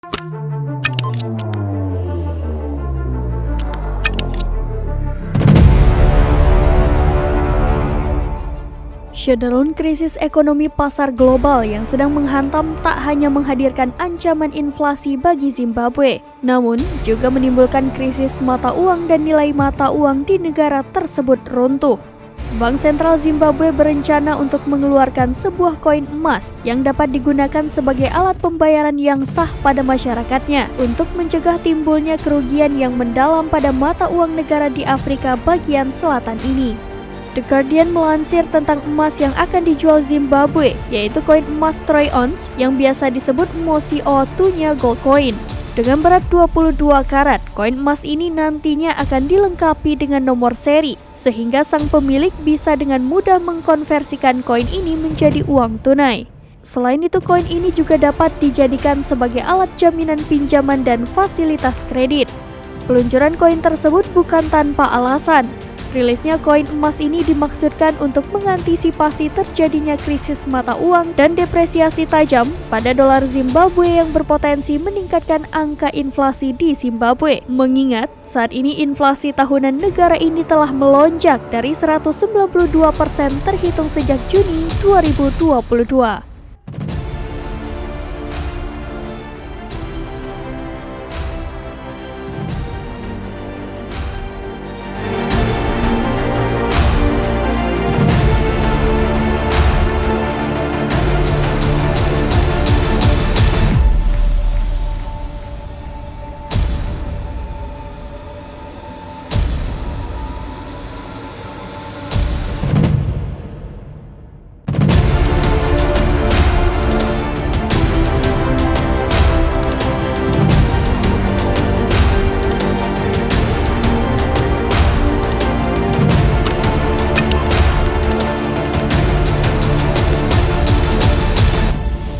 Shutdown krisis ekonomi pasar global yang sedang menghantam tak hanya menghadirkan ancaman inflasi bagi Zimbabwe, namun juga menimbulkan krisis mata uang dan nilai mata uang di negara tersebut runtuh. Bank Sentral Zimbabwe berencana untuk mengeluarkan sebuah koin emas yang dapat digunakan sebagai alat pembayaran yang sah pada masyarakatnya untuk mencegah timbulnya kerugian yang mendalam pada mata uang negara di Afrika bagian selatan ini. The Guardian melansir tentang emas yang akan dijual Zimbabwe, yaitu koin emas troy ounce yang biasa disebut Mosi O2-nya gold coin. Dengan berat 22 karat, koin emas ini nantinya akan dilengkapi dengan nomor seri, sehingga sang pemilik bisa dengan mudah mengkonversikan koin ini menjadi uang tunai. Selain itu, koin ini juga dapat dijadikan sebagai alat jaminan pinjaman dan fasilitas kredit. Peluncuran koin tersebut bukan tanpa alasan. Rilisnya koin emas ini dimaksudkan untuk mengantisipasi terjadinya krisis mata uang dan depresiasi tajam pada dolar Zimbabwe yang berpotensi meningkatkan angka inflasi di Zimbabwe. Mengingat saat ini inflasi tahunan negara ini telah melonjak dari 192% terhitung sejak Juni 2022.